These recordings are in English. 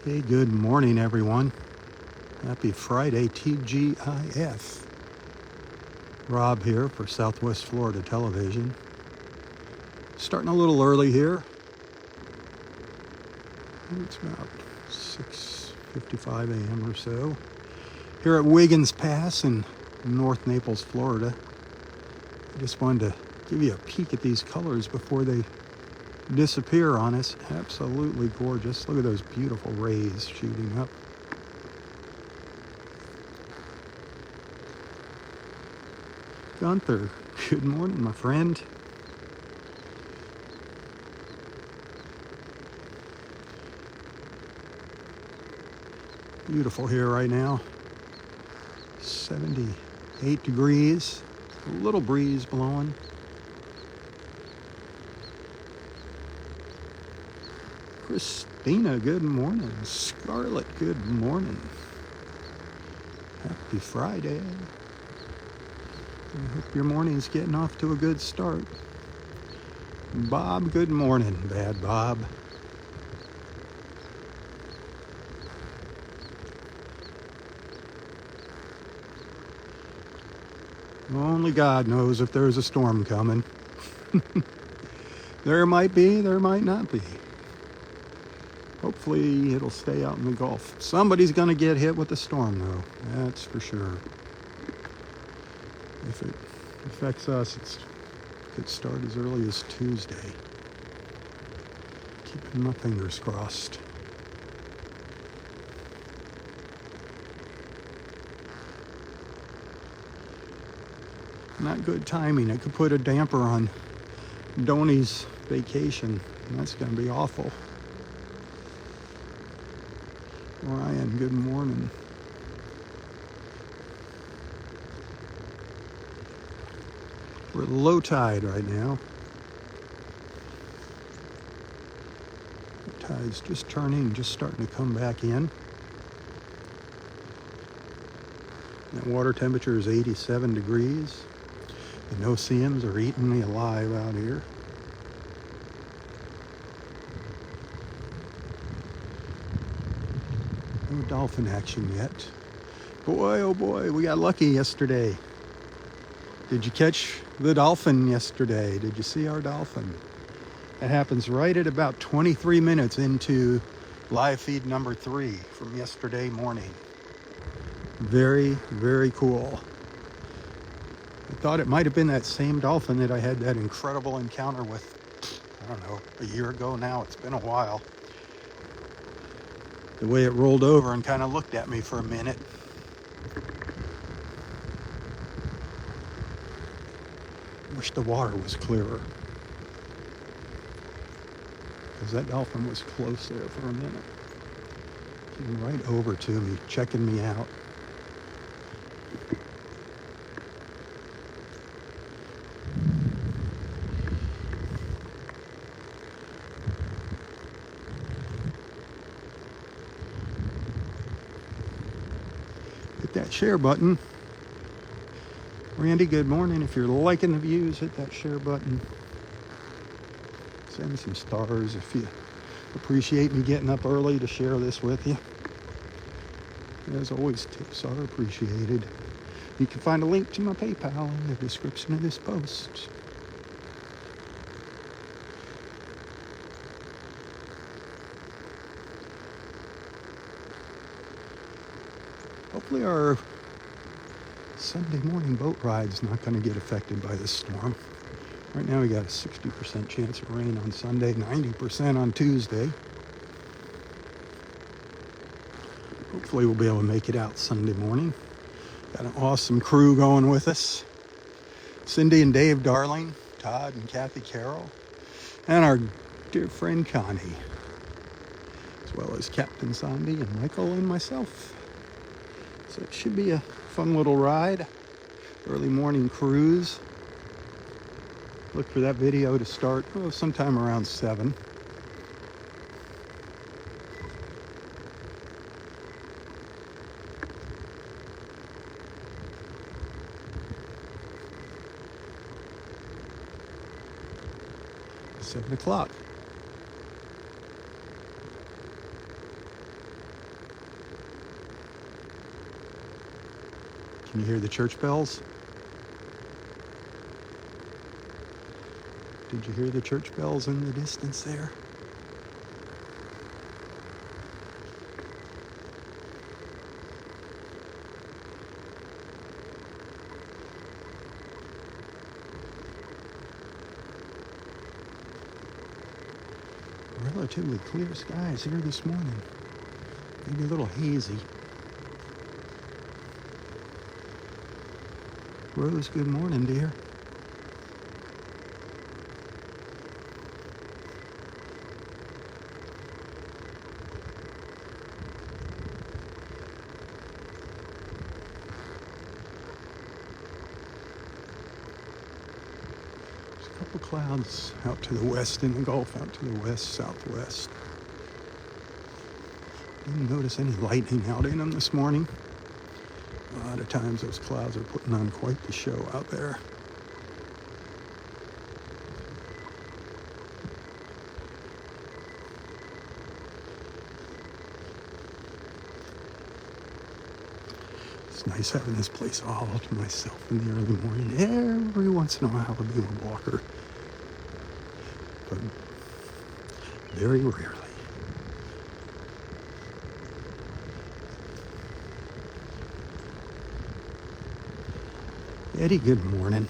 Hey, good morning, everyone. Happy Friday, TGIF. Robb here for Southwest Florida Television. Starting a little early here. It's about 6:55 a.m. or so. Here at Wiggins Pass in North Naples, Florida. I just wanted to give you a peek at these colors before they disappear on us. Absolutely gorgeous. Look at those beautiful rays shooting up. Gunther, good morning, my friend. Beautiful here right now. 78 degrees. A little breeze blowing. Christina, good morning. Scarlett, good morning. Happy Friday. I hope your morning's getting off to a good start. Bob, good morning, Bad Bob. Only God knows if there's a storm coming. There might be, there might not be. Hopefully it'll stay out in the Gulf. Somebody's going to get hit with a storm, though. That's for sure. If it affects us, it could start as early as Tuesday. Keeping my fingers crossed. Not good timing. It could put a damper on Donnie's vacation, and that's going to be awful. Ryan, good morning. We're at low tide right now. The tide's just turning, just starting to come back in. That water temperature is 87 degrees. The no-see-ums are eating me alive out here. No dolphin action yet. Boy, oh boy, we got lucky yesterday. Did you catch the dolphin yesterday? Did you see our dolphin? That happens right at about 23 minutes into live feed number 3 from yesterday morning. Very, very cool. I thought it might have been that same dolphin that I had that incredible encounter with, I don't know, a year ago now. It's been a while. The way it rolled over and kind of looked at me for a minute. Wish the water was clearer. Because that dolphin was close there for a minute. Came right over to me, checking me out. Hit that share button. Randy, good morning. If you're liking the views, hit that share button. Send me some stars if you appreciate me getting up early to share this with you. As always, tips are appreciated. You can find a link to my PayPal in the description of this post. Hopefully our Sunday morning boat ride's not going to get affected by this storm. Right now we got a 60% chance of rain on Sunday, 90% on Tuesday. Hopefully we'll be able to make it out Sunday morning. Got an awesome crew going with us. Cindy and Dave Darling, Todd and Kathy Carroll, and our dear friend Connie, as well as Captain Sandy and Michael and myself. So it should be a fun little ride. Early morning cruise. Look for that video to start sometime around 7. $7 o'clock. Can you hear the church bells? Did you hear the church bells in the distance there? Relatively clear skies here this morning. Maybe a little hazy. Rose, good morning, dear. There's a couple clouds out to the west in the Gulf, out to the west, southwest. Didn't notice any lightning out in them this morning. A lot of times those clouds are putting on quite the show out there. It's nice having this place all to myself in the early morning. Every once in a while I'll be a walker, but very rarely. Eddie, good morning.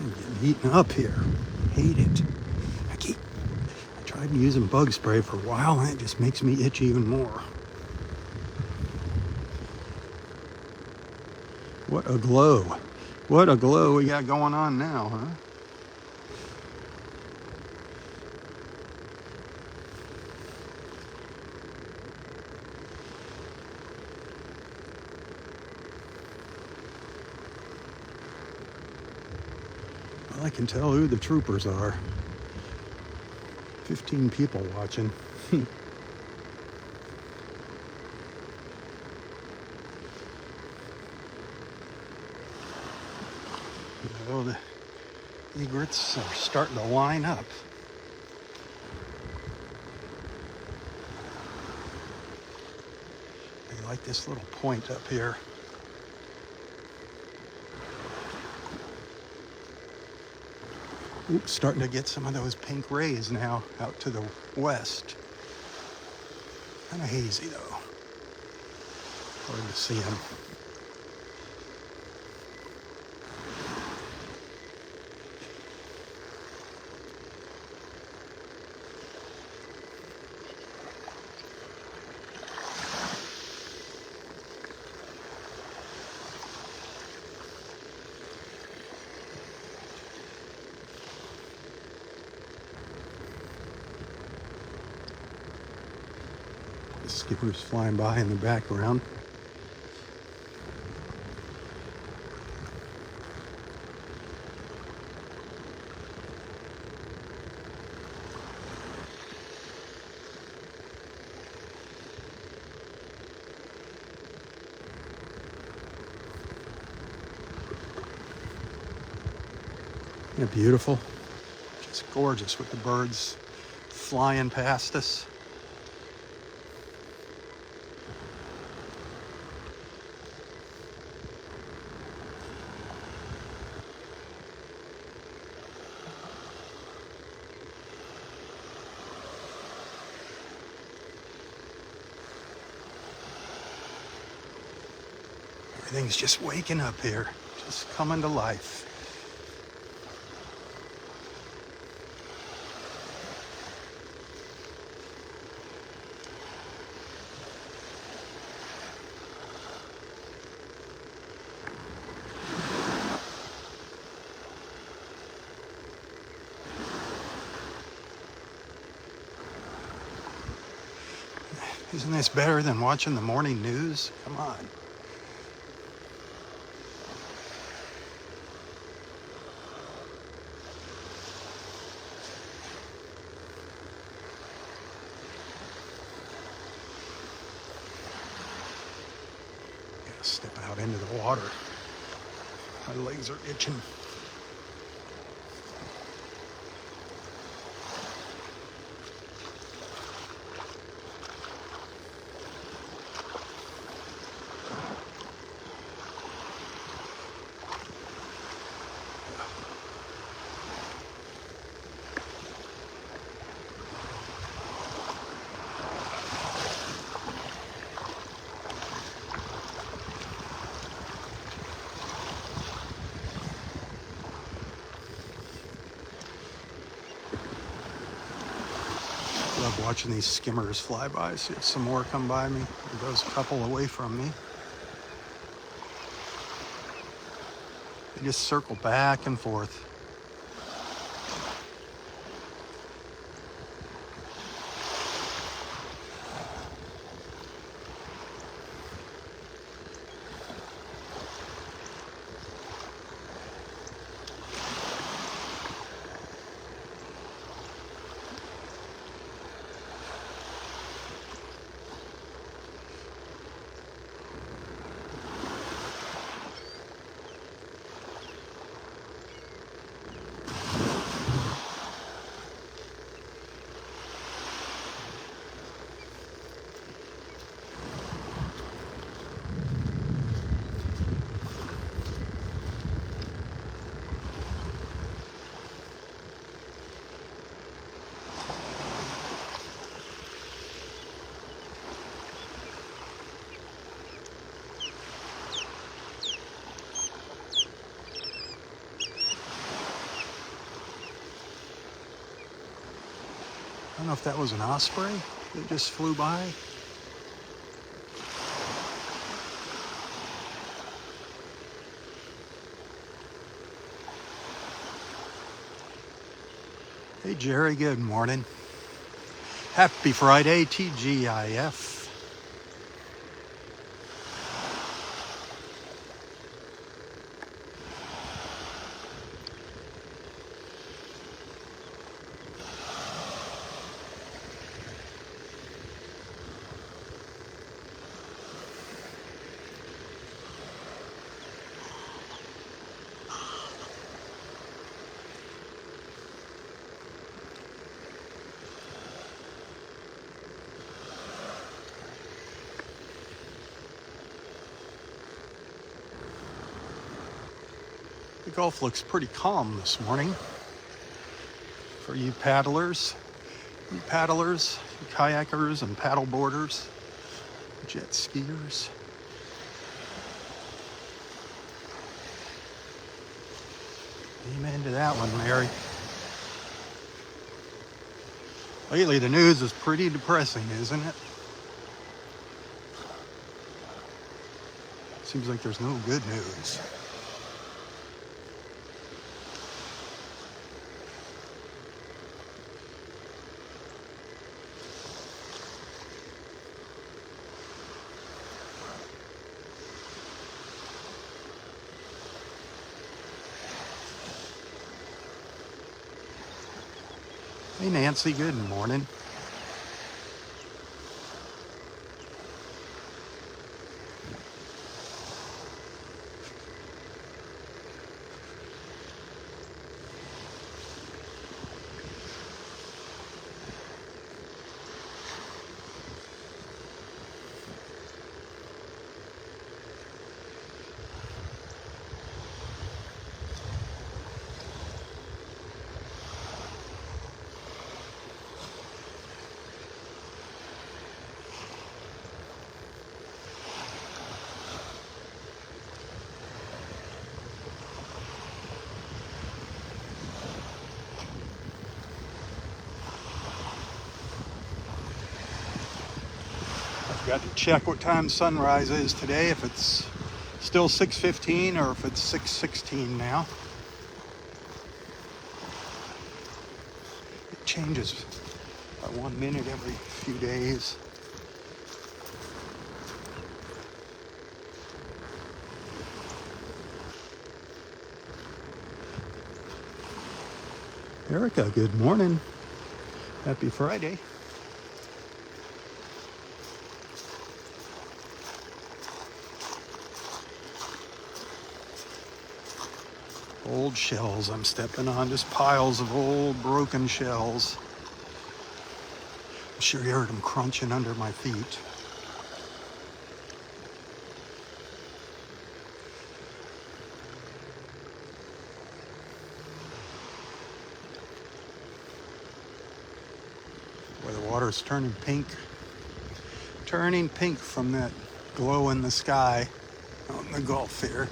I'm getting eaten up here. Hate it. I tried using bug spray for a while and it just makes me itch even more. What a glow. What a glow we got going on now, huh? Well, I can tell who the troopers are. 15 people watching. Oh, the egrets are starting to line up. I like this little point up here. Oops, starting to get some of those pink rays now out to the west. Kind of hazy though. Hard to see them. The skipper's flying by in the background. Isn't it beautiful? Just gorgeous with the birds flying past us. Everything's just waking up here, just coming to life. Isn't this better than watching the morning news? Come on. Step out into the water. My legs are itching. Love watching these skimmers fly by. See if some more come by me. There goes a couple away from me. They just circle back and forth. I don't know if that was an osprey that just flew by. Hey Jerry, good morning. Happy Friday, TGIF. The Gulf looks pretty calm this morning. For you paddlers, you kayakers and paddle boarders, jet skiers. Amen to that one, Mary. Lately the news is pretty depressing, isn't it? Seems like there's no good news. Hey Nancy, good morning. Got to check what time sunrise is today, if it's still 6:15 or if it's 6:16 now. It changes by 1 minute every few days. Erica, good morning. Happy Friday. Old shells I'm stepping on, just piles of old broken shells. I'm sure you heard them crunching under my feet. Where the water's turning pink from that glow in the sky out in the Gulf here.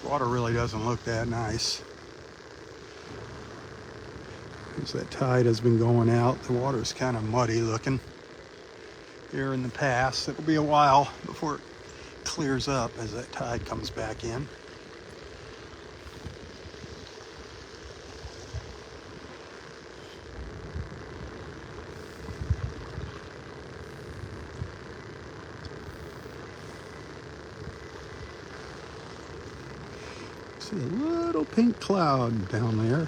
Water really doesn't look that nice. As that tide has been going out, the water's kind of muddy looking here in the pass. It'll be a while before it clears up as that tide comes back in. See a little pink cloud down there.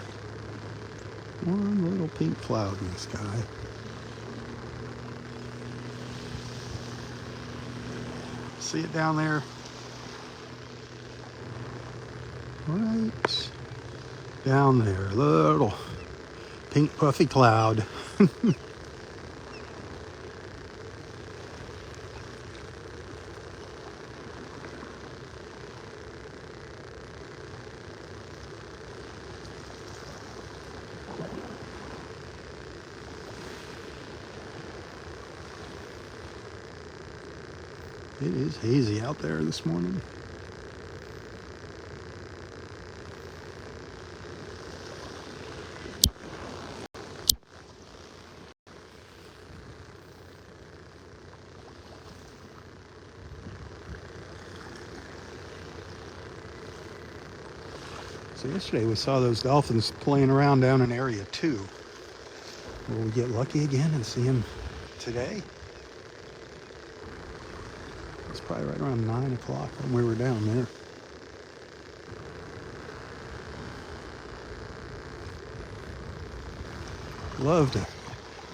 One little pink cloud in the sky. See it down there? Right down there, little pink puffy cloud. It is hazy out there this morning. So yesterday we saw those dolphins playing around down in Area 2. Will we get lucky again and see them today? It's probably right around 9 o'clock when we were down there. Love to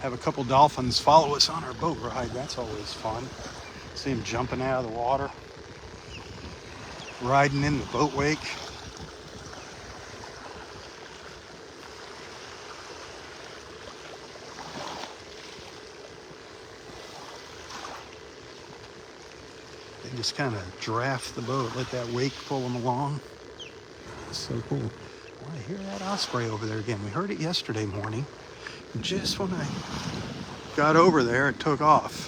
have a couple dolphins follow us on our boat ride. That's always fun. See them jumping out of the water, riding in the boat wake. They just kind of draft the boat, let that wake pull them along. It's so cool. Well, I hear that osprey over there again. We heard it yesterday morning. Just when I got over there, it took off.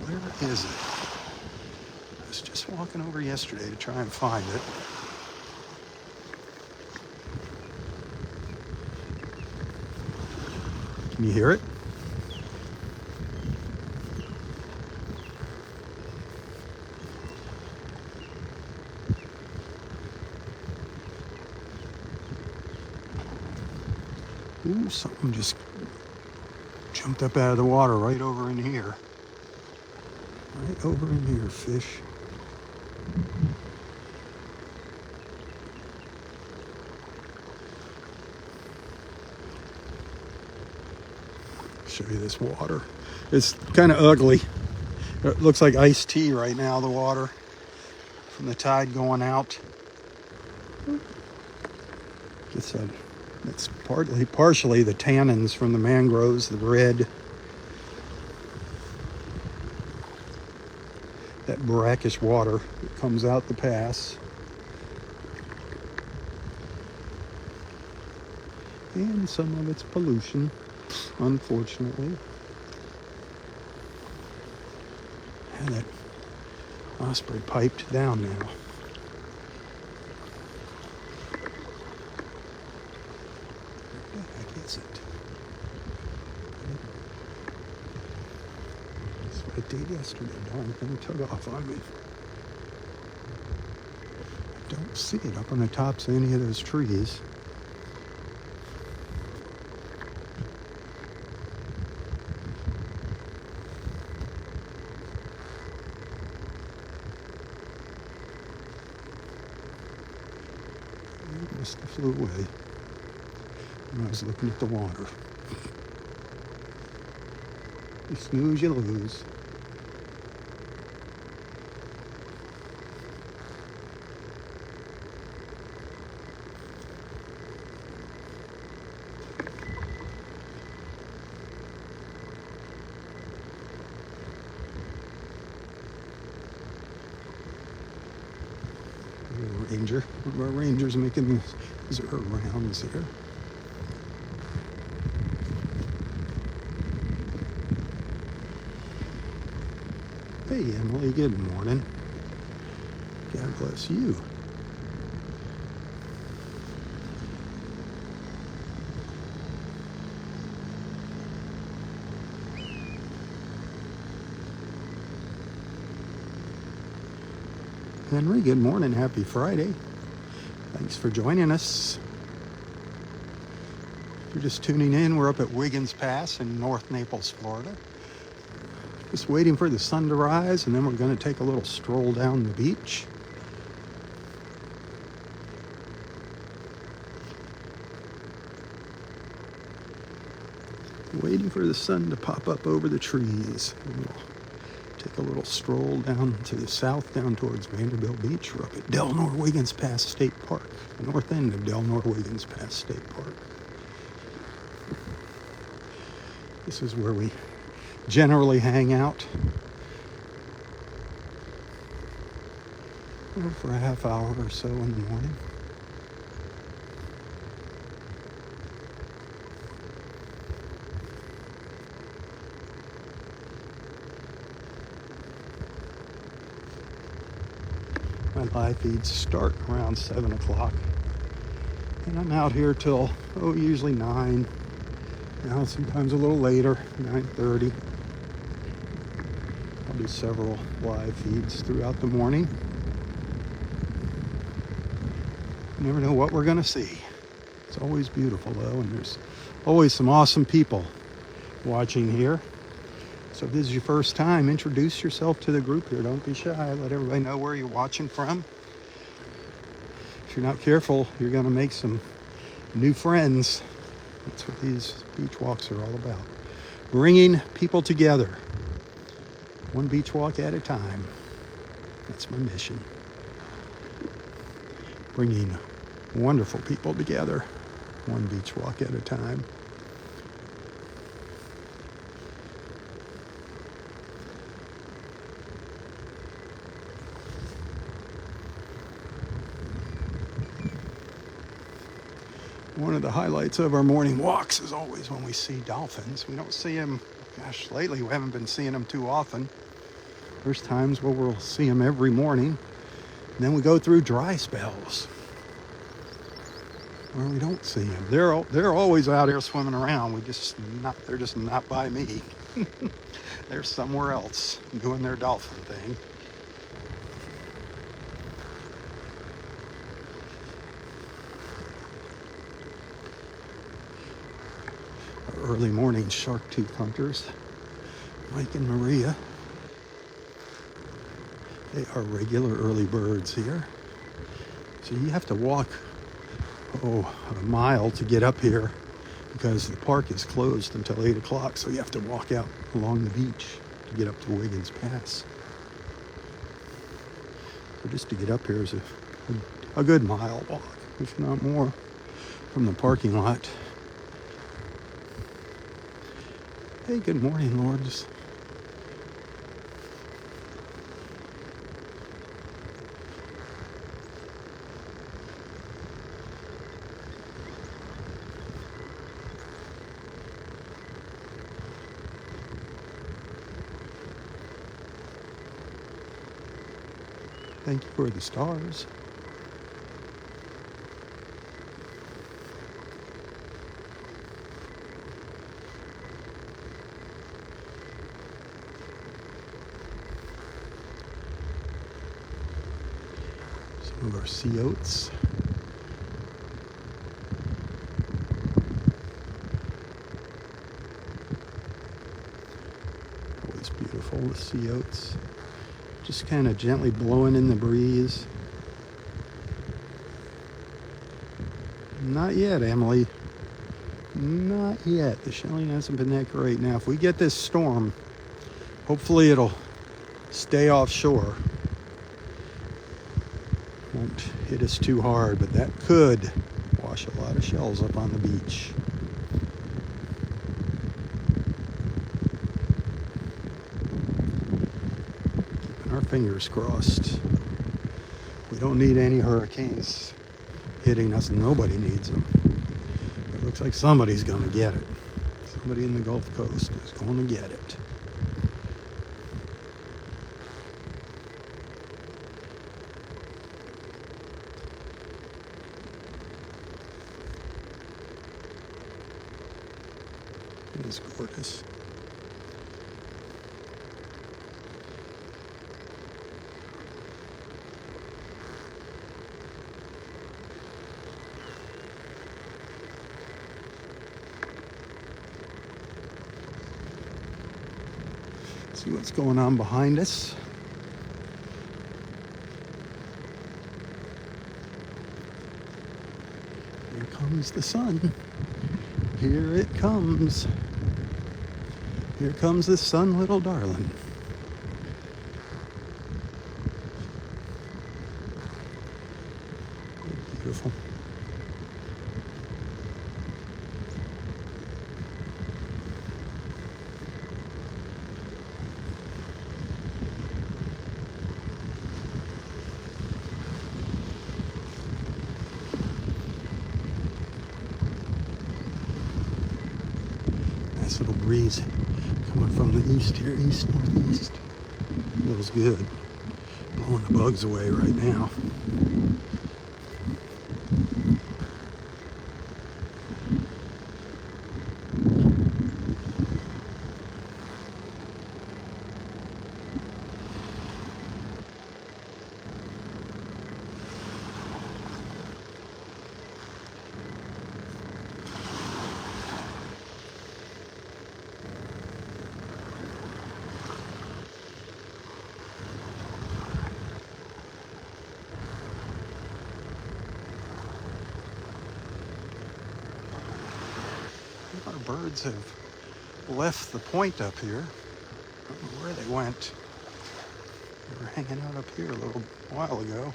Where is it? I was just walking over yesterday to try and find it. Can you hear it? Ooh, something just jumped up out of the water right over in here. Right over in here, fish. Show you this water. It's kind of ugly. It looks like iced tea right now, the water from the tide going out. It's it's partially the tannins from the mangroves, the red, that brackish water that comes out the pass. And some of it's pollution, unfortunately. And that osprey piped down now. I did yesterday, darn thing took off on me. I don't see it up on the tops of any of those trees. It must have flew away when I was looking at the water. You snooze, you lose. ranger. One of our rangers making his rounds here. Hey, Emily, good morning. God bless you. Henry, good morning. Happy Friday. Thanks for joining us. If you're just tuning in, we're up at Wiggins Pass in North Naples, Florida. Just waiting for the sun to rise, and then we're going to take a little stroll down the beach. Waiting for the sun to pop up over the trees. We'll take a little stroll down to the south, down towards Vanderbilt Beach. We're up at Delnor Wiggins Pass State Park, the north end of Delnor Wiggins Pass State Park. This is where we generally hang out for a half hour or so in the morning. My live feeds start around 7 o'clock. And I'm out here till, usually 9. Now sometimes a little later, 9:30. I'll do several live feeds throughout the morning. You never know what we're going to see. It's always beautiful though, and there's always some awesome people watching here. So if this is your first time, introduce yourself to the group here. Don't be shy. Let everybody know where you're watching from. If you're not careful, you're going to make some new friends. That's what these beach walks are all about. Bringing people together. One beach walk at a time. That's my mission. Bringing wonderful people together. One beach walk at a time. One of the highlights of our morning walks is always when we see dolphins. We don't see them, lately we haven't been seeing them too often. There's times where we'll see them every morning. And then we go through dry spells where we don't see them. They're always out here swimming around. They're just not by me. They're somewhere else doing their dolphin thing. Early morning shark tooth hunters, Mike and Maria. They are regular early birds here. So you have to walk, a mile to get up here because the park is closed until 8 o'clock. So you have to walk out along the beach to get up to Wiggins Pass. So just to get up here is a good mile walk, if not more, from the parking lot. Hey, good morning, Lords. Thank you for the stars. Some of our sea oats. Always beautiful, the sea oats. Just kind of gently blowing in the breeze. Not yet, Emily. Not yet. The shelling hasn't been that great. Now, if we get this storm, hopefully it'll stay offshore. Won't hit us too hard, but that could wash a lot of shells up on the beach. Keeping our fingers crossed. We don't need any hurricanes hitting us. Nobody needs them. It looks like somebody's going to get it. Somebody in the Gulf Coast is going to get it. It is gorgeous. See what's going on behind us. Here comes the sun. Here it comes. Here comes the sun, little darling. Beautiful. Nice little breeze coming from the east here, east, northeast. Feels good. Blowing the bugs away right now. Our birds have left the point up here. I don't know where they went. They were hanging out up here a little while ago.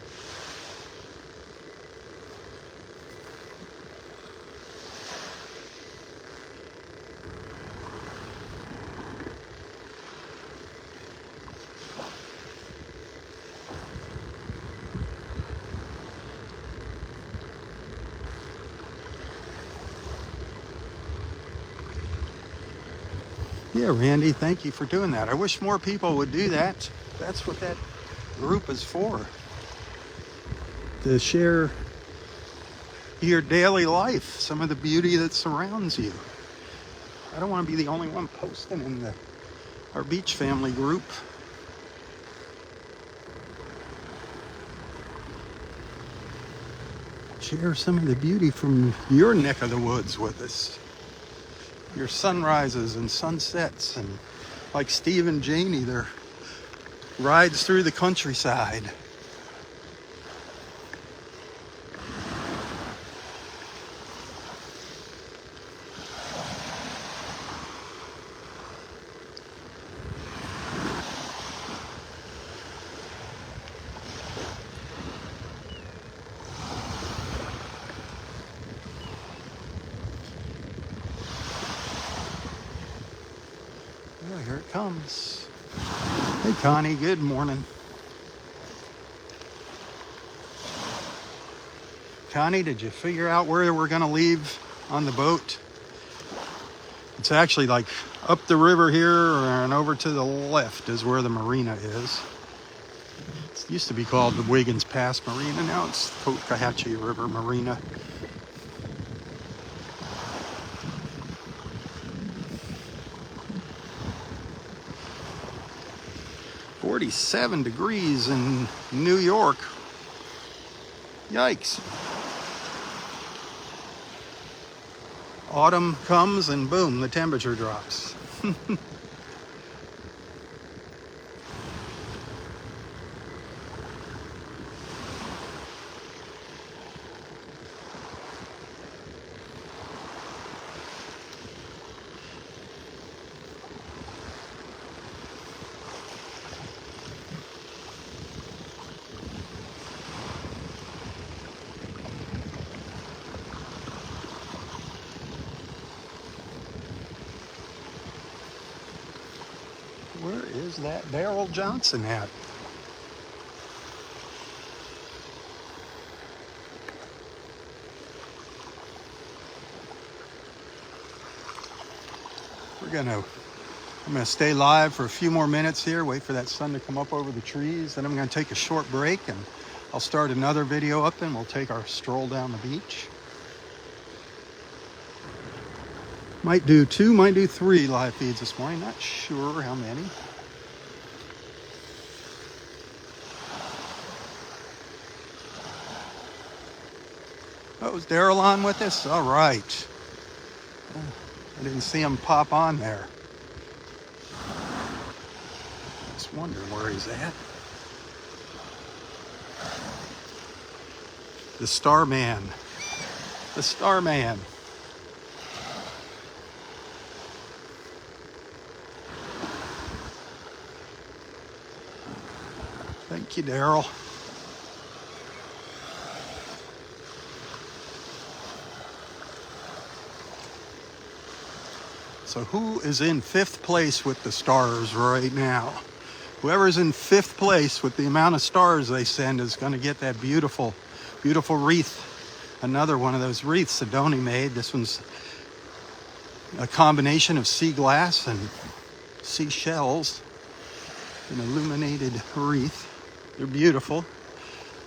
Yeah, Randy, thank you for doing that. I wish more people would do that. That's what that group is for. To share your daily life, some of the beauty that surrounds you. I don't want to be the only one posting in our beach family group. Share some of the beauty from your neck of the woods with us. Your sunrises and sunsets, and like Steve and Janie, their rides through the countryside. Oh, here it comes. Hey, Connie, good morning. Connie, did you figure out where we're going to leave on the boat? It's actually like up the river here and over to the left is where the marina is. It used to be called the Wiggins Pass Marina. Now it's Cotahatchee River Marina. "47 degrees in New York. Yikes. Autumn comes and boom, the temperature drops." Where is that Daryl Johnson at? I'm gonna stay live for a few more minutes here, wait for that sun to come up over the trees. Then I'm gonna take a short break and I'll start another video up and we'll take our stroll down the beach. Might do 2, might do 3 live feeds this morning. Not sure how many. Oh, is Daryl on with us? All right. I didn't see him pop on there. Just wondering where he's at. The Starman. The Starman. Thank you, Daryl. So who is in 5th place with the stars right now? Whoever's in 5th place with the amount of stars they send is going to get that beautiful, beautiful wreath. Another one of those wreaths that Donnie made. This one's a combination of sea glass and seashells. An illuminated wreath. They're beautiful.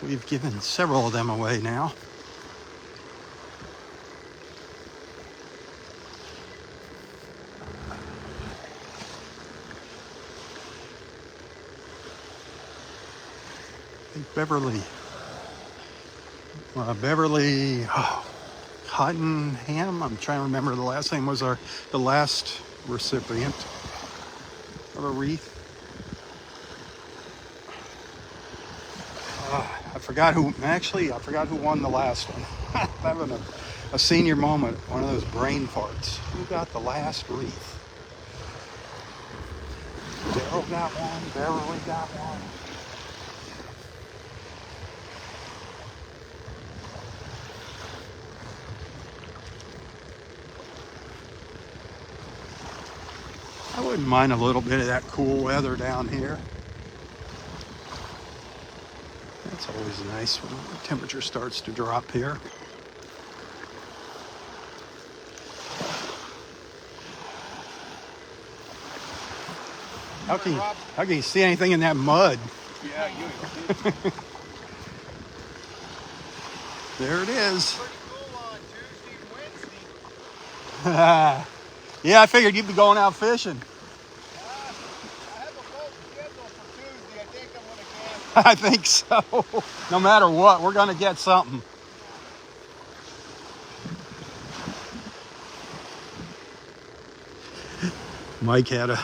We've given several of them away now. Beverly Cottenham. I'm trying to remember the last name. Was the last recipient of a wreath. I forgot who won the last one. Having a senior moment, one of those brain farts. Who got the last wreath? Daryl got one, Beverly got one. I wouldn't mind a little bit of that cool weather down here. That's always nice when the temperature starts to drop here. How can you see anything in that mud? Yeah, you. There it is. Pretty cool on Tuesday and Wednesday. Yeah, I figured you'd be going out fishing. I have a boat scheduled for Tuesday. I think I'm going to camp. I think so. No matter what, we're going to get something. Mike had a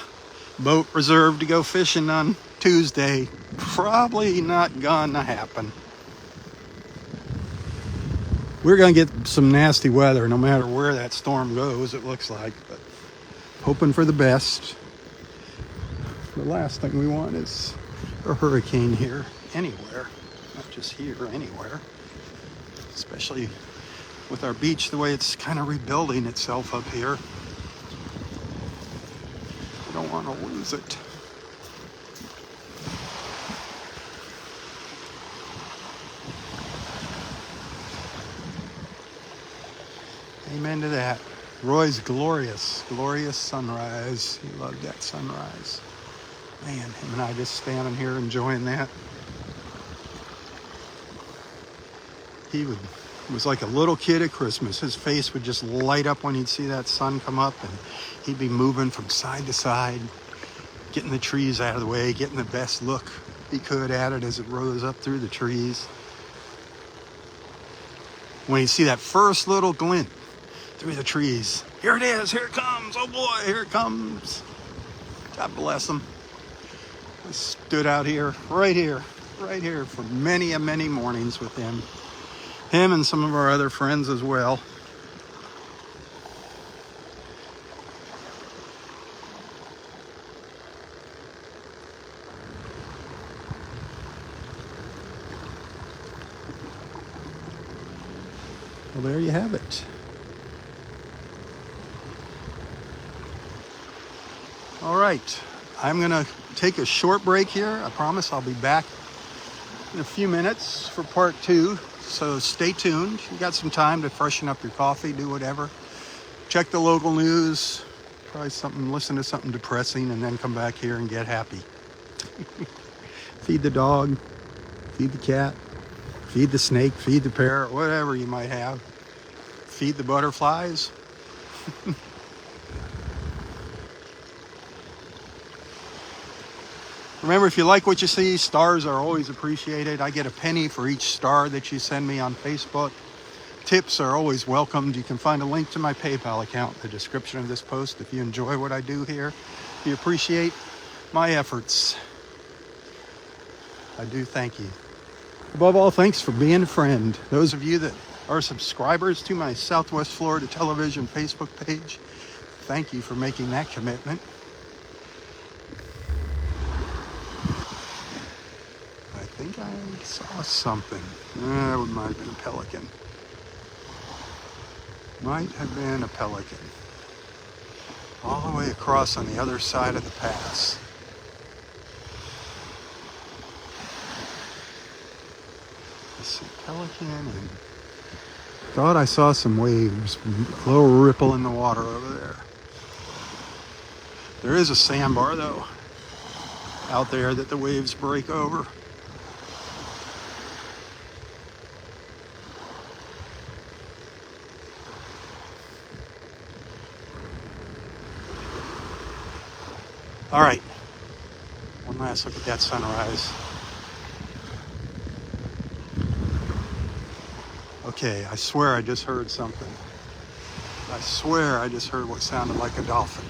boat reserved to go fishing on Tuesday. Probably not gonna happen. We're gonna get some nasty weather no matter where that storm goes, it looks like, but hoping for the best. The last thing we want is a hurricane here, anywhere, not just here, anywhere. Especially with our beach, the way it's kind of rebuilding itself up here. We don't want to lose it. Amen to that. Roy's glorious sunrise. He loved that sunrise. Man, him and I just standing here enjoying that. He was like a little kid at Christmas. His face would just light up when he'd see that sun come up, and he'd be moving from side to side, getting the trees out of the way, getting the best look he could at it as it rose up through the trees. When he'd see that first little glint through the trees, here it is, here it comes, oh boy, here it comes. God bless him. I stood out here, right here for many mornings with him. Him and some of our other friends as well. Well, there you have it. All right, I'm gonna take a short break here. I promise I'll be back in a few minutes for part 2. So stay tuned. You got some time to freshen up your coffee, do whatever. Check the local news, Try something, listen to something depressing, and then come back here and get happy. Feed the dog, feed the cat, feed the snake, feed the parrot, whatever you might have. Feed the butterflies. Remember, if you like what you see, stars are always appreciated. I get a penny for each star that you send me on Facebook. Tips are always welcomed. You can find a link to my PayPal account in the description of this post if you enjoy what I do here. If you appreciate my efforts, I do thank you. Above all, thanks for being a friend. Those of you that are subscribers to my Southwest Florida Television Facebook page, thank you for making that commitment. I think I saw something. That might have been a pelican. Might have been a pelican. All the way across on the other side of the pass. I see pelican and thought I saw some waves, a little ripple in the water over there. There is a sandbar though, out there that the waves break over. All right, one last look at that sunrise. Okay, I swear I just heard something. I swear I just heard what sounded like a dolphin.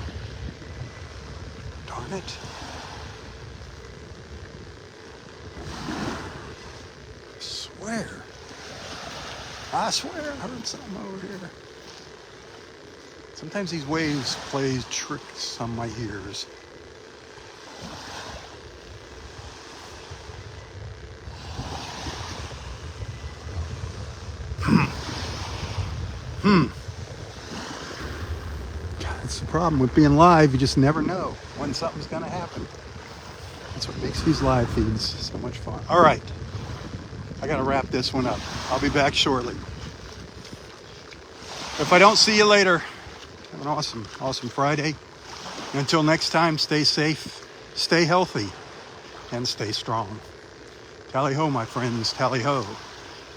Darn it. I swear I heard something over here. Sometimes these waves play tricks on my ears. That's the problem with being live. You just never know when something's going to happen. That's what makes these live feeds so much fun. All right. I got to wrap this one up. I'll be back shortly. If I don't see you later, have an awesome Friday. And until next time, stay safe, stay healthy, and stay strong. Tally ho, my friends, tally ho.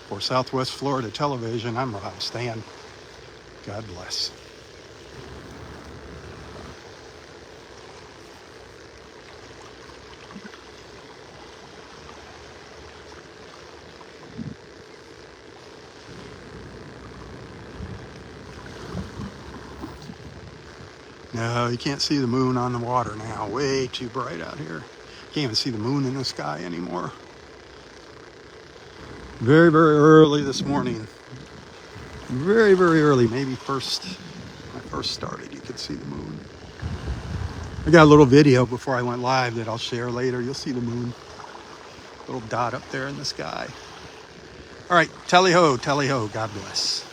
For Southwest Florida Television, I'm Robb Stan. God bless. No, you can't see the moon on the water now. Way too bright out here. Can't even see the moon in the sky anymore. Very, very early this morning. Very, very early. Maybe when I first started, you could see the moon. I got a little video before I went live that I'll share later. You'll see the moon. Little dot up there in the sky. All right, tally ho, God bless.